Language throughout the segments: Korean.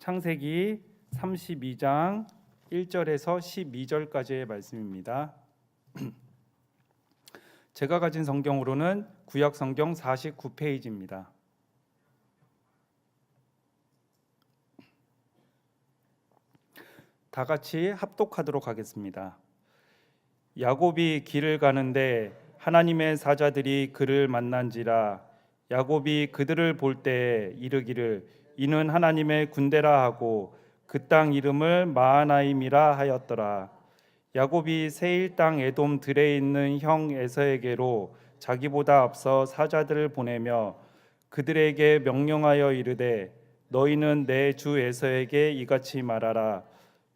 창세기 32장 1절에서 12절까지의 말씀입니다. 제가 가진 성경으로는 구약 성경 49페이지입니다. 다 같이 합독하도록 하겠습니다. 야곱이 길을 가는데 하나님의 사자들이 그를 만난지라. 야곱이 그들을 볼 때에 이르기를 이는 하나님의 군대라 하고 그 땅 이름을 마하나임이라 하였더라. 야곱이 세일 땅 에돔 들에 있는 형 에서에게로 자기보다 앞서 사자들을 보내며 그들에게 명령하여 이르되 너희는 내 주 에서에게 이같이 말하라.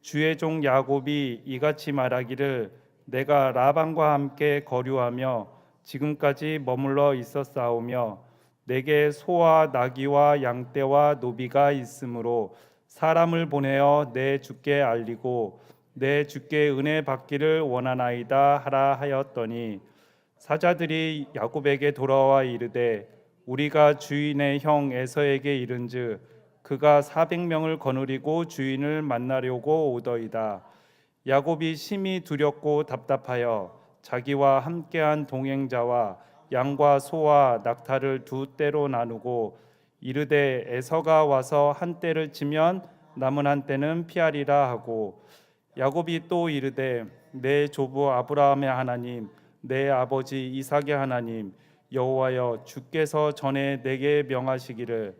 주의 종 야곱이 이같이 말하기를 내가 라반과 함께 거류하며 지금까지 머물러 있었사오며 내게 소와 나귀와 양떼와 노비가 있으므로 사람을 보내어 내 주께 알리고 내 주께 은혜 받기를 원하나이다 하라 하였더니 사자들이 야곱에게 돌아와 이르되 우리가 주인의 형 에서에게 이른즉 그가 400명을 거느리고 주인을 만나려고 오더이다. 야곱이 심히 두렵고 답답하여 자기와 함께한 동행자와 양과 소와 낙타를 두 떼로 나누고 이르되 에서가 와서 한 떼를 치면 남은 한 떼는 피하리라 하고 야곱이 또 이르되 내 조부 아브라함의 하나님 내 아버지 이삭의 하나님 여호와여 주께서 전에 내게 명하시기를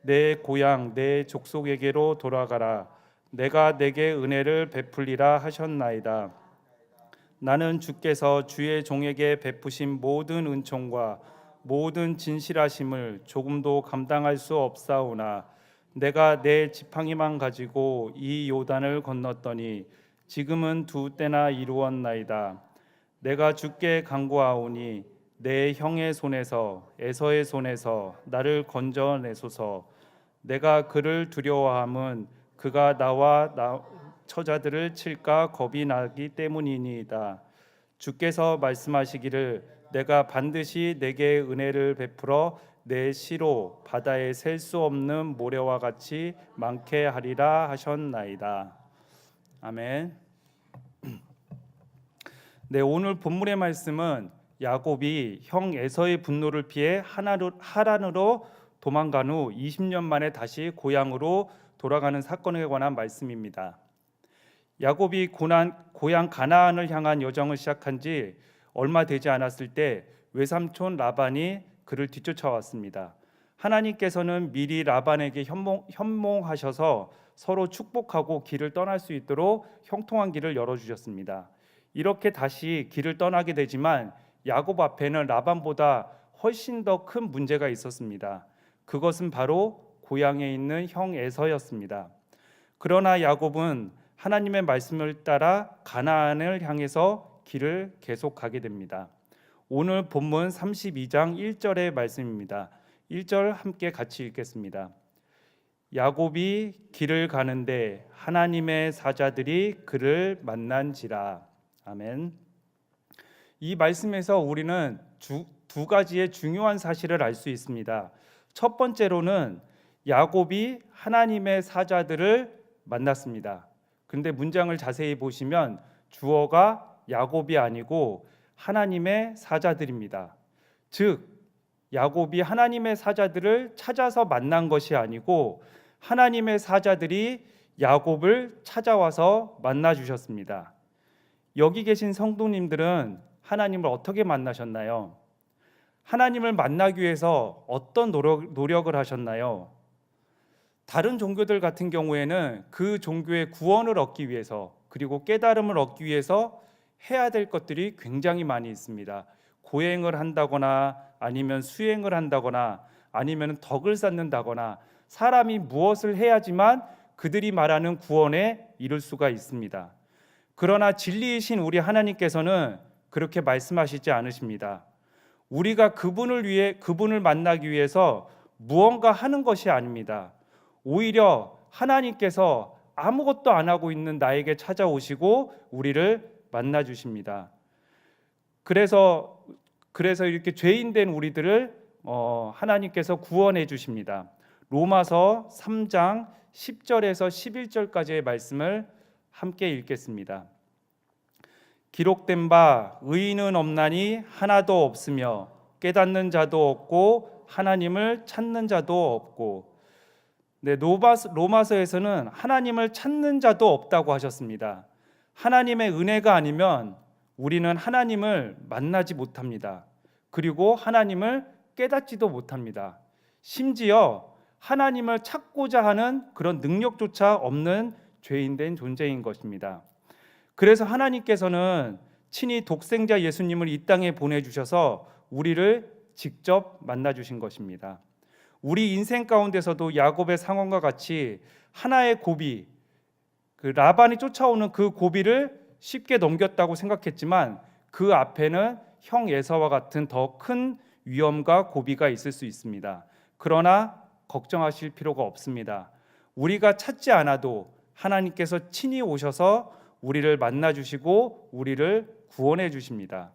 내 고향 내 족속에게로 돌아가라. 내가 내게 은혜를 베풀리라 하셨나이다. 나는 주께서 주의 종에게 베푸신 모든 은총과 모든 진실하심을 조금도 감당할 수 없사오나 내가 내 지팡이만 가지고 이 요단을 건넜더니 지금은 두 때나 이루었나이다. 내가 주께 간구하오니 내 형의 손에서 에서의 손에서 나를 건져내소서. 내가 그를 두려워함은 그가 나와 처자들을 칠까 겁이 나기 때문이니이다. 주께서 말씀하시기를 내가 반드시 내게 은혜를 베풀어 내 시로 바다에 셀 수 없는 모래와 같이 많게 하리라 하셨나이다. 아멘. 네, 오늘 본문의 말씀은 야곱이 형 에서의 분노를 피해 하란으로 도망간 후 20년 만에 다시 고향으로 돌아가는 사건에 관한 말씀입니다. 야곱이 고향 가나안을 향한 여정을 시작한 지 얼마 되지 않았을 때 외삼촌 라반이 그를 뒤쫓아왔습니다. 하나님께서는 미리 라반에게 현몽하셔서 서로 축복하고 길을 떠날 수 있도록 형통한 길을 열어주셨습니다. 이렇게 다시 길을 떠나게 되지만 야곱 앞에는 라반보다 훨씬 더 큰 문제가 있었습니다. 그것은 바로 고향에 있는 형 에서였습니다. 그러나 야곱은 하나님의 말씀을 따라 가나안을 향해서 길을 계속 가게 됩니다. 오늘 본문 32장 1절의 말씀입니다. 1절 함께 같이 읽겠습니다. 야곱이 길을 가는데 하나님의 사자들이 그를 만난지라. 아멘. 이 말씀에서 우리는 두 가지의 중요한 사실을 알 수 있습니다. 첫 번째로는 야곱이 하나님의 사자들을 만났습니다. 그런데 문장을 자세히 보시면 주어가 야곱이 아니고 하나님의 사자들입니다. 즉 야곱이 하나님의 사자들을 찾아서 만난 것이 아니고 하나님의 사자들이 야곱을 찾아와서 만나 주셨습니다. 여기 계신 성도님들은 하나님을 어떻게 만나셨나요? 하나님을 만나기 위해서 어떤 노력을 하셨나요? 다른 종교들 같은 경우에는 그 종교의 구원을 얻기 위해서 그리고 깨달음을 얻기 위해서 해야 될 것들이 굉장히 많이 있습니다. 고행을 한다거나 아니면 수행을 한다거나 아니면 덕을 쌓는다거나 사람이 무엇을 해야지만 그들이 말하는 구원에 이를 수가 있습니다. 그러나 진리이신 우리 하나님께서는 그렇게 말씀하시지 않으십니다. 우리가 그분을 만나기 위해서 무언가 하는 것이 아닙니다. 오히려 하나님께서 아무것도 안 하고 있는 나에게 찾아오시고 우리를 만나 주십니다. 그래서 이렇게 죄인된 우리들을 하나님께서 구원해 주십니다. 로마서 3장 10절에서 11절까지의 말씀을 함께 읽겠습니다. 기록된 바 의인은 없나니 하나도 없으며 깨닫는 자도 없고 하나님을 찾는 자도 없고. 네, 로마서에서는 하나님을 찾는 자도 없다고 하셨습니다. 하나님의 은혜가 아니면 우리는 하나님을 만나지 못합니다. 그리고 하나님을 깨닫지도 못합니다. 심지어 하나님을 찾고자 하는 그런 능력조차 없는 죄인된 존재인 것입니다. 그래서 하나님께서는 친히 독생자 예수님을 이 땅에 보내주셔서 우리를 직접 만나주신 것입니다. 우리 인생 가운데서도 야곱의 상황과 같이 하나의 고비, 그 라반이 쫓아오는 그 고비를 쉽게 넘겼다고 생각했지만 그 앞에는 형 에사와 같은 더 큰 위험과 고비가 있을 수 있습니다. 그러나 걱정하실 필요가 없습니다. 우리가 찾지 않아도 하나님께서 친히 오셔서 우리를 만나주시고 우리를 구원해 주십니다.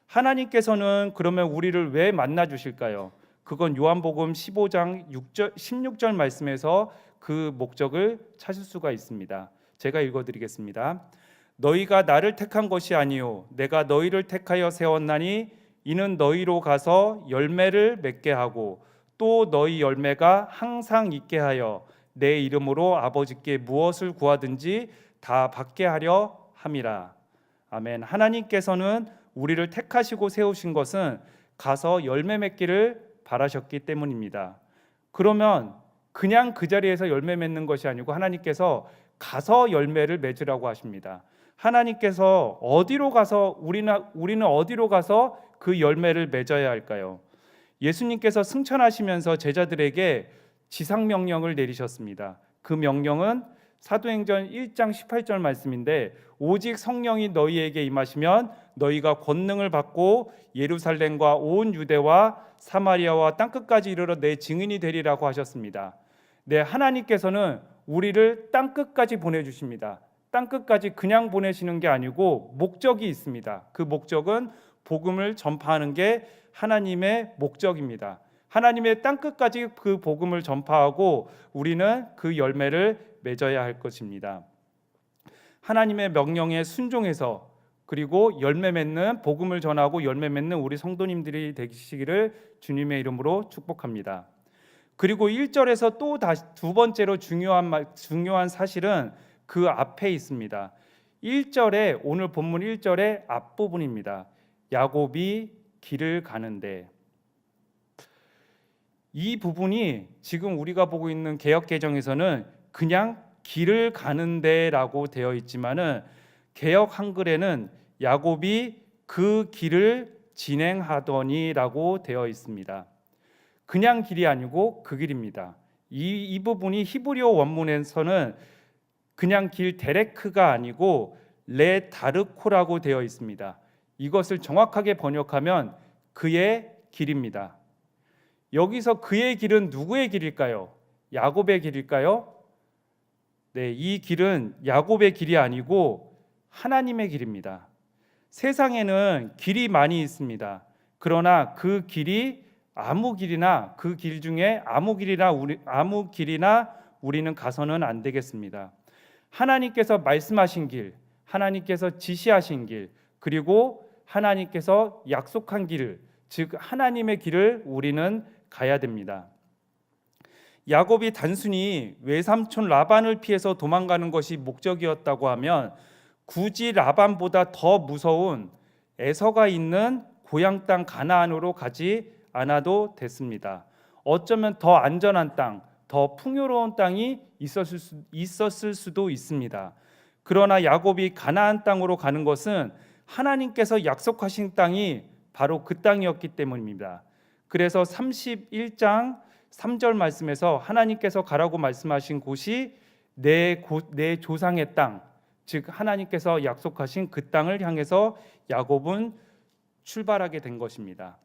하나님께서는 그러면 우리를 왜 만나주실까요? 그건 요한복음 15장 16절 말씀에서 그 목적을 찾을 수가 있습니다. 제가 읽어드리겠습니다. 너희가 나를 택한 것이 아니요 내가 너희를 택하여 세웠나니 이는 너희로 가서 열매를 맺게 하고 또 너희 열매가 항상 있게 하여 내 이름으로 아버지께 무엇을 구하든지 다 받게 하려 함이라. 아멘. 하나님께서는 우리를 택하시고 세우신 것은 가서 열매 맺기를 바라셨기 때문입니다. 그러면 그냥 그 자리에서 열매 맺는 것이 아니고 하나님께서 가서 열매를 맺으라고 하십니다. 하나님께서 어디로 가서 우리는 어디로 가서 그 열매를 맺어야 할까요? 예수님께서 승천하시면서 제자들에게 지상 명령을 내리셨습니다. 그 명령은 사도행전 1장 18절 말씀인데 오직 성령이 너희에게 임하시면 너희가 권능을 받고 예루살렘과 온 유대와 사마리아와 땅끝까지 이르러 내 증인이 되리라고 하셨습니다. 네, 하나님께서는 우리를 땅끝까지 보내주십니다. 땅끝까지 그냥 보내시는 게 아니고 목적이 있습니다. 그 목적은 복음을 전파하는 게 하나님의 목적입니다. 하나님의 땅끝까지 그 복음을 전파하고 우리는 그 열매를 맺어야 할 것입니다. 하나님의 명령에 순종해서 그리고 열매 맺는 복음을 전하고 열매 맺는 우리 성도님들이 되시기를 주님의 이름으로 축복합니다. 그리고 1절에서 또 다시 두 번째로 중요한 사실은 그 앞에 있습니다. 1절에 오늘 본문 1절의 앞부분입니다. 야곱이 길을 가는데, 이 부분이 지금 우리가 보고 있는 개역개정에서는 그냥 길을 가는데라고 되어 있지만은 개역 한글에는 야곱이 그 길을 진행하더니라고 되어 있습니다. 그냥 길이 아니고 그 길입니다. 이 부분이 히브리어 원문에서는 그냥 길 데레크가 아니고 레 다르코라고 되어 있습니다. 이것을 정확하게 번역하면 그의 길입니다. 여기서 그의 길은 누구의 길일까요? 야곱의 길일까요? 네, 이 길은 야곱의 길이 아니고 하나님의 길입니다. 세상에는 길이 많이 있습니다. 그러나 그 길이 아무 길이나 그 길 중에 아무 길이나 우리는 가서는 안 되겠습니다. 하나님께서 말씀하신 길, 하나님께서 지시하신 길, 그리고 하나님께서 약속한 길, 즉 하나님의 길을 우리는 가야 됩니다. 야곱이 단순히 외삼촌 라반을 피해서 도망가는 것이 목적이었다고 하면 굳이 라반보다 더 무서운 에서가 있는 고향 땅 가나안으로 가지 않아도 됐습니다. 어쩌면 더 안전한 땅, 더 풍요로운 땅이 있었을 수도 있습니다. 그러나 야곱이 가나안 땅으로 가는 것은 하나님께서 약속하신 땅이 바로 그 땅이었기 때문입니다. 그래서 31장 3절 말씀에서 하나님께서 가라고 말씀하신 곳이 내 조상의 땅, 즉 하나님께서 약속하신 그 땅을 향해서 야곱은 출발하게 된 것입니다.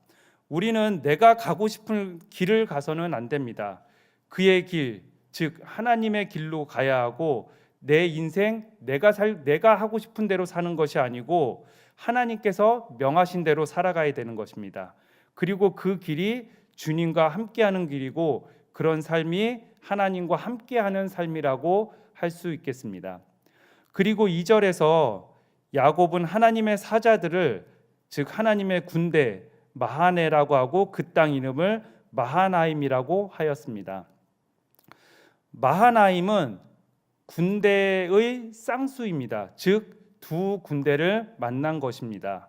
우리는 내가 가고 싶은 길을 가서는 안 됩니다. 그의 길, 즉 하나님의 길로 가야 하고 내 인생 내가 하고 싶은 대로 사는 것이 아니고 하나님께서 명하신 대로 살아가야 되는 것입니다. 그리고 그 길이 주님과 함께하는 길이고 그런 삶이 하나님과 함께하는 삶이라고 할 수 있겠습니다. 그리고 2절에서 야곱은 하나님의 사자들을, 즉 하나님의 군대 마하네라고 하고 그 땅 이름을 마하나임이라고 하였습니다. 마하나임은 군대의 쌍수입니다. 즉 두 군대를 만난 것입니다.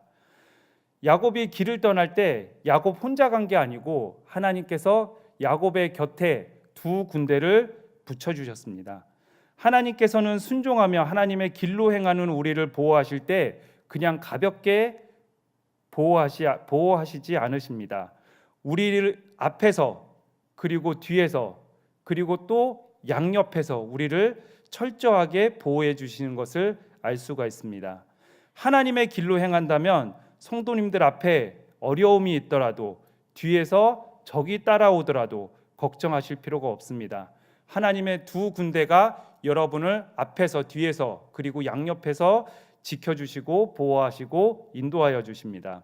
야곱이 길을 떠날 때 야곱 혼자 간 게 아니고 하나님께서 야곱의 곁에 두 군대를 붙여주셨습니다. 하나님께서는 순종하며 하나님의 길로 행하는 우리를 보호하실 때 그냥 가볍게 보호하시지 않으십니다. 우리를 앞에서 그리고 뒤에서 그리고 또 양옆에서 우리를 철저하게 보호해 주시는 것을 알 수가 있습니다. 하나님의 길로 행한다면 성도님들 앞에 어려움이 있더라도 뒤에서 적이 따라오더라도 걱정하실 필요가 없습니다. 하나님의 두 군대가 여러분을 앞에서 뒤에서 그리고 양옆에서 지켜주시고 보호하시고 인도하여 주십니다.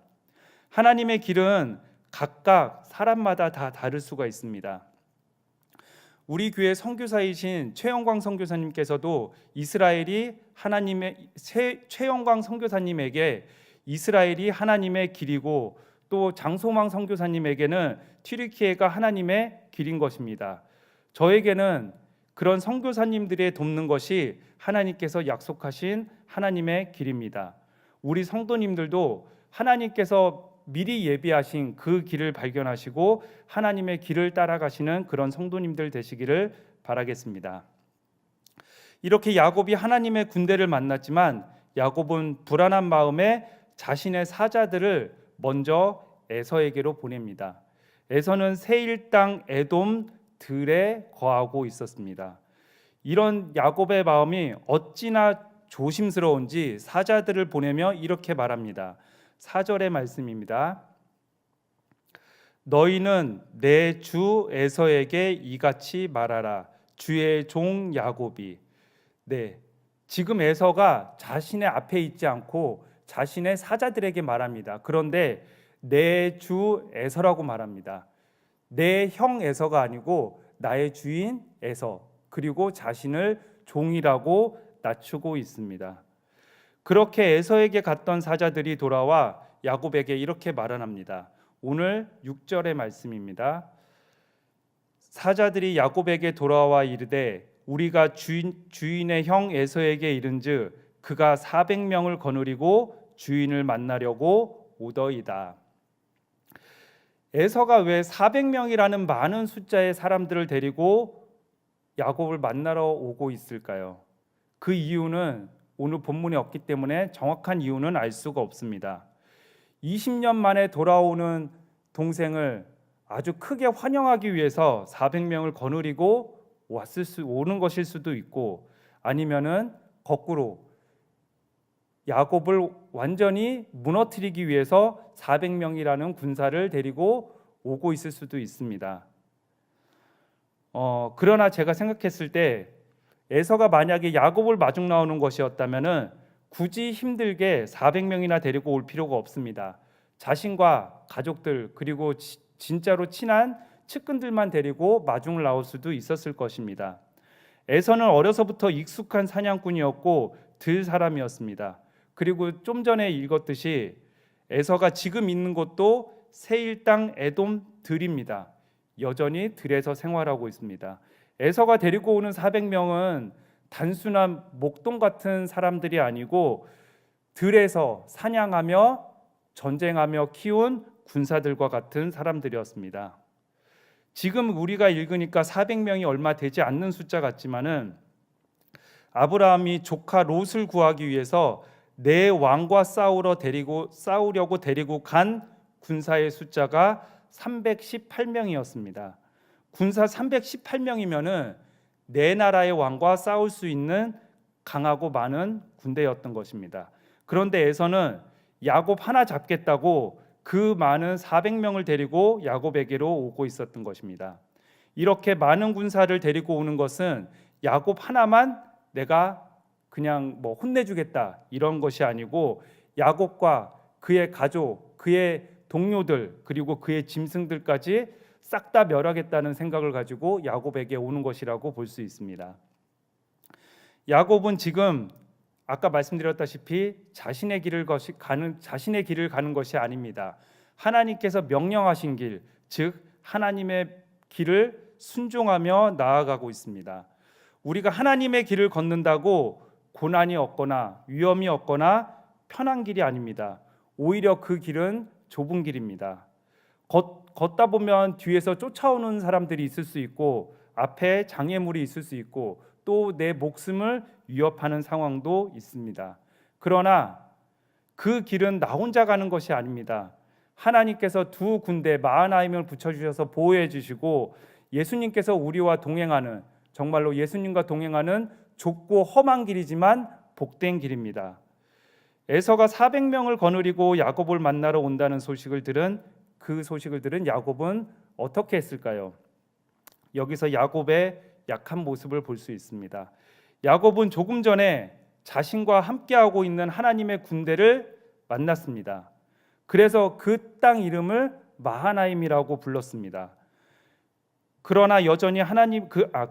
하나님의 길은 각각 사람마다 다 다를 수가 있습니다. 우리 교회 선교사이신 최영광 선교사님께서도 최영광 선교사님에게 이스라엘이 하나님의 길이고 또 장소망 선교사님에게는 튀르키예가 하나님의 길인 것입니다. 저에게는 그런 선교사님들의 돕는 것이 하나님께서 약속하신 하나님의 길입니다. 우리 성도님들도 하나님께서 미리 예비하신 그 길을 발견하시고 하나님의 길을 따라가시는 그런 성도님들 되시기를 바라겠습니다. 이렇게 야곱이 하나님의 군대를 만났지만 야곱은 불안한 마음에 자신의 사자들을 먼저 에서에게로 보냅니다. 에서는 세일 땅 에돔 들에 거하고 있었습니다. 이런 야곱의 마음이 어찌나 조심스러운지 사자들을 보내며 이렇게 말합니다. 4절의 말씀입니다. 너희는 내 주 에서에게 이같이 말하라. 주의 종 야곱이. 지금 에서가 자신의 앞에 있지 않고 자신의 사자들에게 말합니다. 그런데 내 주 에서라고 말합니다. 내 형 에서가 아니고 나의 주인 에서, 그리고 자신을 종이라고 낮추고 있습니다. 그렇게 에서에게 갔던 사자들이 돌아와 야곱에게 이렇게 말합니다. 오늘 6절의 말씀입니다. 사자들이 야곱에게 돌아와 이르되 우리가 주인의 형 에서에게 이른즉 그가 400명을 거느리고 주인을 만나려고 오더이다. 에서가 왜 400명이라는 많은 숫자의 사람들을 데리고 야곱을 만나러 오고 있을까요? 그 이유는 오늘 본문에 없기 때문에 정확한 이유는 알 수가 없습니다. 20년 만에 돌아오는 동생을 아주 크게 환영하기 위해서 400명을 거느리고 오는 것일 수도 있고, 아니면은 거꾸로 야곱을 완전히 무너뜨리기 위해서 400명이라는 군사를 데리고 오고 있을 수도 있습니다. 그러나 제가 생각했을 때 에서가 만약에 야곱을 마중 나오는 것이었다면은 굳이 힘들게 400명이나 데리고 올 필요가 없습니다. 자신과 가족들 그리고 진짜로 친한 측근들만 데리고 마중을 나올 수도 있었을 것입니다. 에서는 어려서부터 익숙한 사냥꾼이었고 들 사람이었습니다. 그리고 좀 전에 읽었듯이 에서가 지금 있는 곳도 세일 땅 에돔 들입니다. 여전히 들에서 생활하고 있습니다. 에서가 데리고 오는 400명은 단순한 목동 같은 사람들이 아니고 들에서 사냥하며 전쟁하며 키운 군사들과 같은 사람들이었습니다. 지금 우리가 읽으니까 400명이 얼마 되지 않는 숫자 같지만은 아브라함이 조카 롯을 구하기 위해서 내 왕과 싸우려고 데리고 간 군사의 숫자가 318명이었습니다. 군사 318명이면은 내 나라의 왕과 싸울 수 있는 강하고 많은 군대였던 것입니다. 그런데 에서는 야곱 하나 잡겠다고 그 많은 400명을 데리고 야곱에게로 오고 있었던 것입니다. 이렇게 많은 군사를 데리고 오는 것은 야곱 하나만 내가 그냥 혼내주겠다 이런 것이 아니고 야곱과 그의 가족, 그의 동료들 그리고 그의 짐승들까지 싹 다 멸하겠다는 생각을 가지고 야곱에게 오는 것이라고 볼 수 있습니다. 야곱은 지금 아까 말씀드렸다시피 자신의 길을 가는 것이 아닙니다. 하나님께서 명령하신 길, 즉 하나님의 길을 순종하며 나아가고 있습니다. 우리가 하나님의 길을 걷는다고 고난이 없거나 위험이 없거나 편한 길이 아닙니다. 오히려 그 길은 좁은 길입니다. 걷다 보면 뒤에서 쫓아오는 사람들이 있을 수 있고 앞에 장애물이 있을 수 있고 또 내 목숨을 위협하는 상황도 있습니다. 그러나 그 길은 나 혼자 가는 것이 아닙니다. 하나님께서 두 군데 마하나임을 붙여주셔서 보호해 주시고 예수님께서 우리와 동행하는, 정말로 예수님과 동행하는 좁고 험한 길이지만 복된 길입니다. 에서가 400명을 거느리고 야곱을 만나러 온다는 소식을 들은 야곱은 어떻게 했을까요? 여기서 야곱의 약한 모습을 볼 수 있습니다. 야곱은 조금 전에 자신과 함께하고 있는 하나님의 군대를 만났습니다. 그래서 그 땅 이름을 마하나임이라고 불렀습니다. 그러나 여전히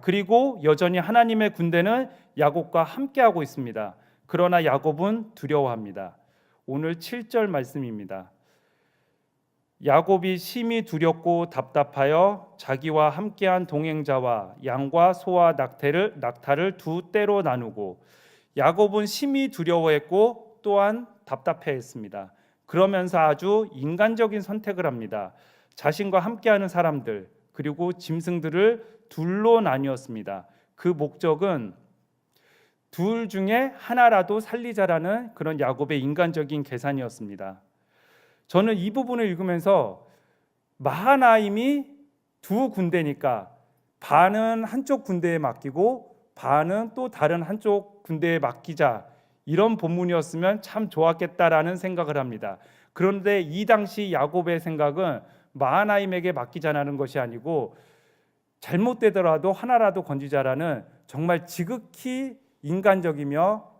그리고 여전히 하나님의 군대는 야곱과 함께하고 있습니다. 그러나 야곱은 두려워합니다. 오늘 7절 말씀입니다. 야곱이 심히 두렵고 답답하여 자기와 함께한 동행자와 양과 소와 낙타를 두 떼로 나누고, 야곱은 심히 두려워했고 또한 답답해했습니다. 그러면서 아주 인간적인 선택을 합니다. 자신과 함께하는 사람들 그리고 짐승들을 둘로 나뉘었습니다. 그 목적은 둘 중에 하나라도 살리자라는 그런 야곱의 인간적인 계산이었습니다. 저는 이 부분을 읽으면서 마하나임이 두 군대니까 반은 한쪽 군대에 맡기고 반은 또 다른 한쪽 군대에 맡기자, 이런 본문이었으면 참 좋았겠다라는 생각을 합니다. 그런데 이 당시 야곱의 생각은 마하나임에게 맡기자라는 것이 아니고 잘못되더라도 하나라도 건지자라는 정말 지극히 인간적이며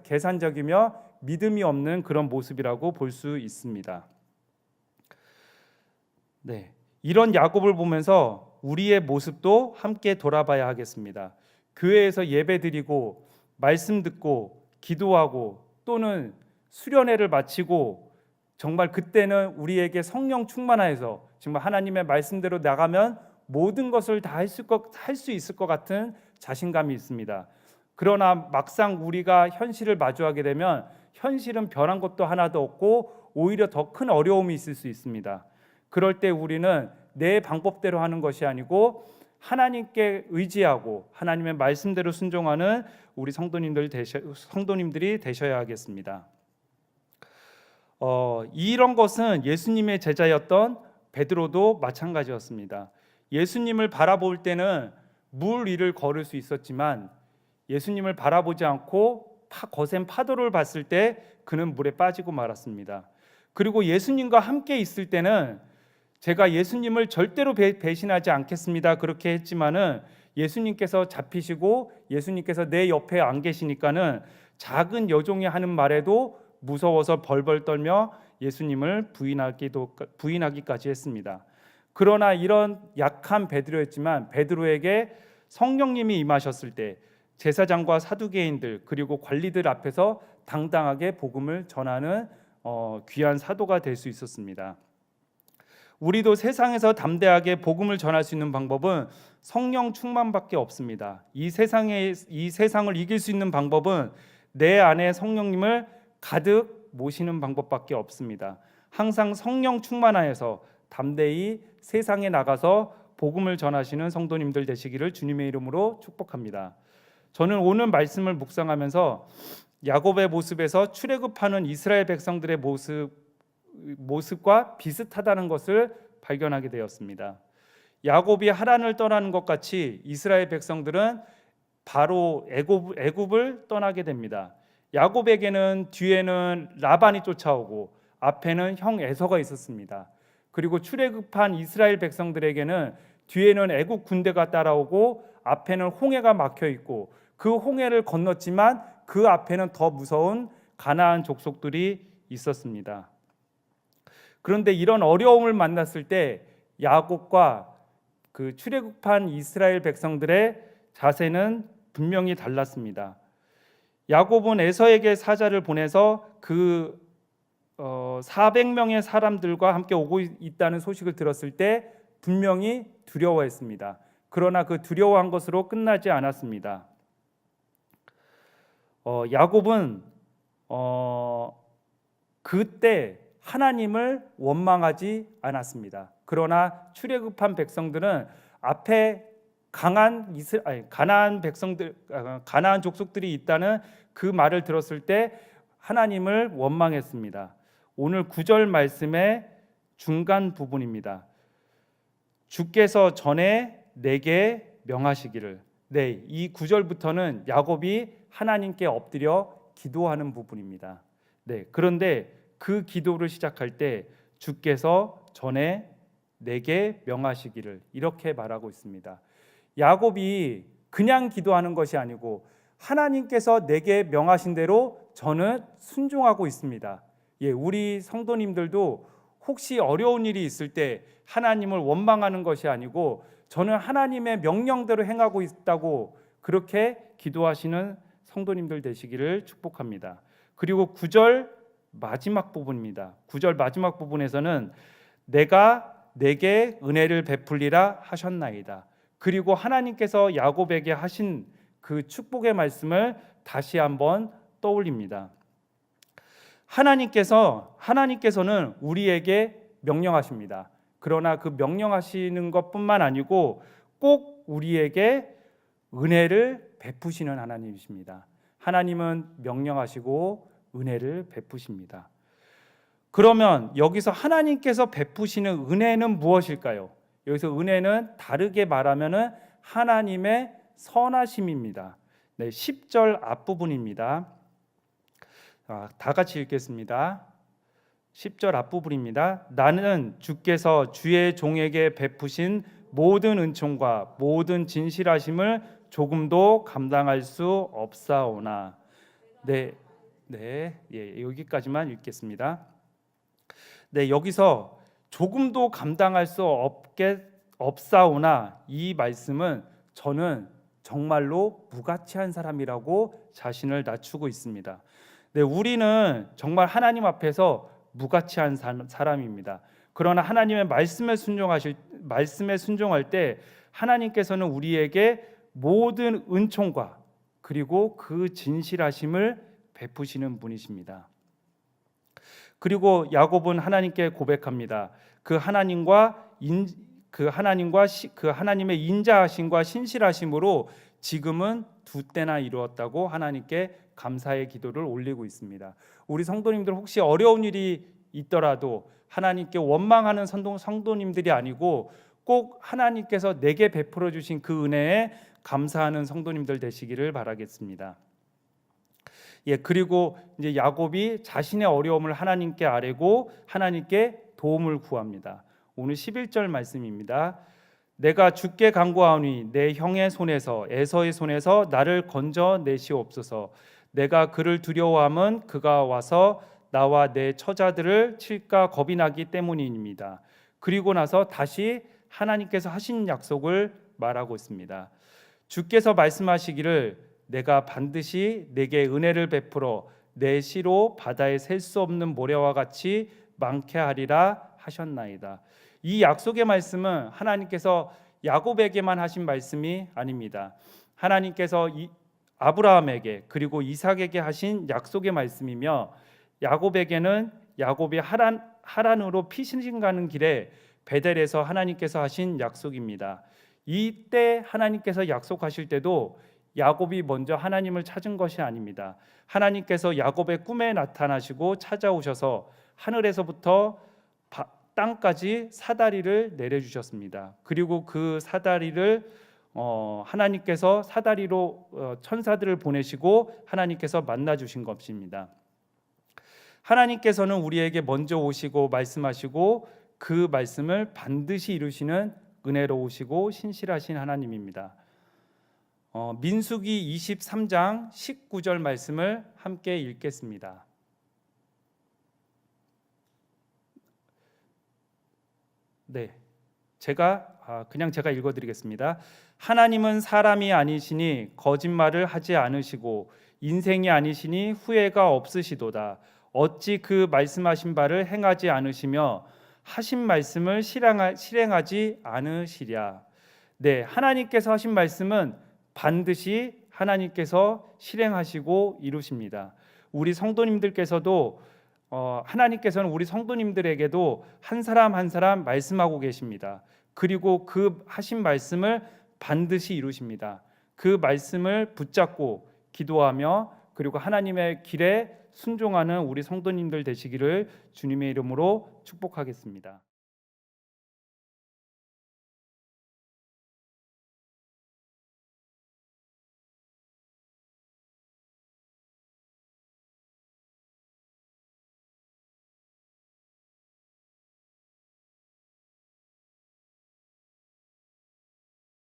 계산적이며 믿음이 없는 그런 모습이라고 볼 수 있습니다. 네, 이런 야곱을 보면서 우리의 모습도 함께 돌아봐야 하겠습니다. 교회에서 예배드리고 말씀 듣고 기도하고 또는 수련회를 마치고 정말 그때는 우리에게 성령 충만하여서 정말 하나님의 말씀대로 나가면 모든 것을 다 할 수 있을 것 같은 자신감이 있습니다. 그러나 막상 우리가 현실을 마주하게 되면 현실은 변한 것도 하나도 없고 오히려 더 큰 어려움이 있을 수 있습니다. 그럴 때 우리는 내 방법대로 하는 것이 아니고 하나님께 의지하고 하나님의 말씀대로 순종하는 우리 성도님들이 되셔야 하겠습니다. 이런 것은 예수님의 제자였던 베드로도 마찬가지였습니다. 예수님을 바라볼 때는 물 위를 걸을 수 있었지만 예수님을 바라보지 않고 거센 파도를 봤을 때 그는 물에 빠지고 말았습니다. 그리고 예수님과 함께 있을 때는 제가 예수님을 절대로 배신하지 않겠습니다 그렇게 했지만은 예수님께서 잡히시고 예수님께서 내 옆에 안 계시니까는 작은 여종이 하는 말에도 무서워서 벌벌 떨며 예수님을 부인하기까지 했습니다. 그러나 이런 약한 베드로였지만 베드로에게 성령님이 임하셨을 때 제사장과 사두개인들 그리고 관리들 앞에서 당당하게 복음을 전하는 귀한 사도가 될 수 있었습니다. 우리도 세상에서 담대하게 복음을 전할 수 있는 방법은 성령 충만밖에 없습니다. 이 세상을 이길 수 있는 방법은 내 안에 성령님을 가득 모시는 방법밖에 없습니다. 항상 성령 충만하여서 담대히 세상에 나가서 복음을 전하시는 성도님들 되시기를 주님의 이름으로 축복합니다. 저는 오늘 말씀을 묵상하면서 야곱의 모습에서 출애굽하는 이스라엘 백성들의 모습과 비슷하다는 것을 발견하게 되었습니다. 야곱이 하란을 떠나는 것 같이 이스라엘 백성들은 바로 애굽을 떠나게 됩니다. 야곱에게는 뒤에는 라반이 쫓아오고 앞에는 형 에서가 있었습니다. 그리고 출애굽한 이스라엘 백성들에게는 뒤에는 애굽 군대가 따라오고 앞에는 홍해가 막혀 있고 그 홍해를 건넜지만 그 앞에는 더 무서운 가나안 족속들이 있었습니다. 그런데 이런 어려움을 만났을 때 야곱과 그 출애굽한 이스라엘 백성들의 자세는 분명히 달랐습니다. 야곱은 에서에게 사자를 보내서 그 400명의 사람들과 함께 오고 있다는 소식을 들었을 때 분명히 두려워했습니다. 그러나 그 두려워한 것으로 끝나지 않았습니다. 야곱은 그때 하나님을 원망하지 않았습니다. 그러나 출애굽한 백성들은 앞에 가나안 족속들이 있다는 그 말을 들었을 때 하나님을 원망했습니다. 오늘 9절 말씀의 중간 부분입니다. 주께서 전에 내게 명하시기를. 네, 이 9절부터는 야곱이 하나님께 엎드려 기도하는 부분입니다. 네, 그런데 그 기도를 시작할 때 주께서 전에 내게 명하시기를 이렇게 말하고 있습니다. 야곱이 그냥 기도하는 것이 아니고 하나님께서 내게 명하신 대로 저는 순종하고 있습니다. 예, 우리 성도님들도 혹시 어려운 일이 있을 때 하나님을 원망하는 것이 아니고 저는 하나님의 명령대로 행하고 있다고 그렇게 기도하시는 성도님들 되시기를 축복합니다. 그리고 9절 마지막 부분입니다. 9절 마지막 부분에서는 내가 내게 은혜를 베풀리라 하셨나이다. 그리고 하나님께서 야곱에게 하신 그 축복의 말씀을 다시 한번 떠올립니다. 하나님께서는 우리에게 명령하십니다. 그러나 그 명령하시는 것뿐만 아니고 꼭 우리에게 은혜를 베푸시는 하나님이십니다. 하나님은 명령하시고 은혜를 베푸십니다. 그러면 여기서 하나님께서 베푸시는 은혜는 무엇일까요? 여기서 은혜는 다르게 말하면은 하나님의 선하심입니다. 네, 10절 앞부분입니다. 다 같이 읽겠습니다. 10절 앞부분입니다. 나는 주께서 주의 종에게 베푸신 모든 은총과 모든 진실하심을 조금도 감당할 수 없사오나. 여기까지만 읽겠습니다. 네, 여기서 조금도 감당할 수 없사오나 이 말씀은 저는 정말로 무가치한 사람이라고 자신을 낮추고 있습니다. 네, 우리는 정말 하나님 앞에서 무가치한 사람입니다. 그러나 하나님의 말씀에 순종할 때 하나님께서는 우리에게 모든 은총과 그리고 그 진실하심을 베푸시는 분이십니다. 그리고 야곱은 하나님께 고백합니다. 그 하나님의 인자하심과 신실하심으로 지금은 두 때나 이루었다고 하나님께 감사의 기도를 올리고 있습니다. 우리 성도님들 혹시 어려운 일이 있더라도 하나님께 원망하는 성도님들이 아니고 꼭 하나님께서 내게 베풀어 주신 그 은혜에 감사하는 성도님들 되시기를 바라겠습니다. 예, 그리고 이제 야곱이 자신의 어려움을 하나님께 아뢰고 하나님께 도움을 구합니다. 오늘 11절 말씀입니다. 내가 주께 간구하오니 내 형의 손에서 에서의 손에서 나를 건져 내시옵소서. 내가 그를 두려워함은 그가 와서 나와 내 처자들을 칠까 겁이 나기 때문입니다. 그리고 나서 다시 하나님께서 하신 약속을 말하고 있습니다. 주께서 말씀하시기를 내가 반드시 내게 은혜를 베풀어 내 시로 바다에 셀 수 없는 모래와 같이 많게 하리라 하셨나이다. 이 약속의 말씀은 하나님께서 야곱에게만 하신 말씀이 아닙니다. 하나님께서 아브라함에게 그리고 이삭에게 하신 약속의 말씀이며 야곱에게는 야곱이 하란으로 피신신 가는 길에 베델에서 하나님께서 하신 약속입니다. 이때 하나님께서 약속하실 때도 야곱이 먼저 하나님을 찾은 것이 아닙니다. 하나님께서 야곱의 꿈에 나타나시고 찾아오셔서 하늘에서부터 땅까지 사다리를 내려주셨습니다. 그리고 그 사다리를 하나님께서 사다리로 천사들을 보내시고 하나님께서 만나주신 것입니다. 하나님께서는 우리에게 먼저 오시고 말씀하시고 그 말씀을 반드시 이루시는 은혜로우시고 신실하신 하나님입니다. 민수기 23장 19절 말씀을 함께 읽겠습니다. 네, 제가 그냥 제가 읽어드리겠습니다. 하나님은 사람이 아니시니 거짓말을 하지 않으시고 인생이 아니시니 후회가 없으시도다. 어찌 그 말씀하신 바를 행하지 않으시며 하신 말씀을 실행하지 않으시랴. 네, 하나님께서 하신 말씀은 반드시 하나님께서 실행하시고 이루십니다. 우리 성도님들께서도 하나님께서는 우리 성도님들에게도 한 사람 한 사람 말씀하고 계십니다. 그리고 그 하신 말씀을 반드시 이루십니다. 그 말씀을 붙잡고 기도하며 그리고 하나님의 길에 순종하는 우리 성도님들 되시기를 주님의 이름으로 축복하겠습니다.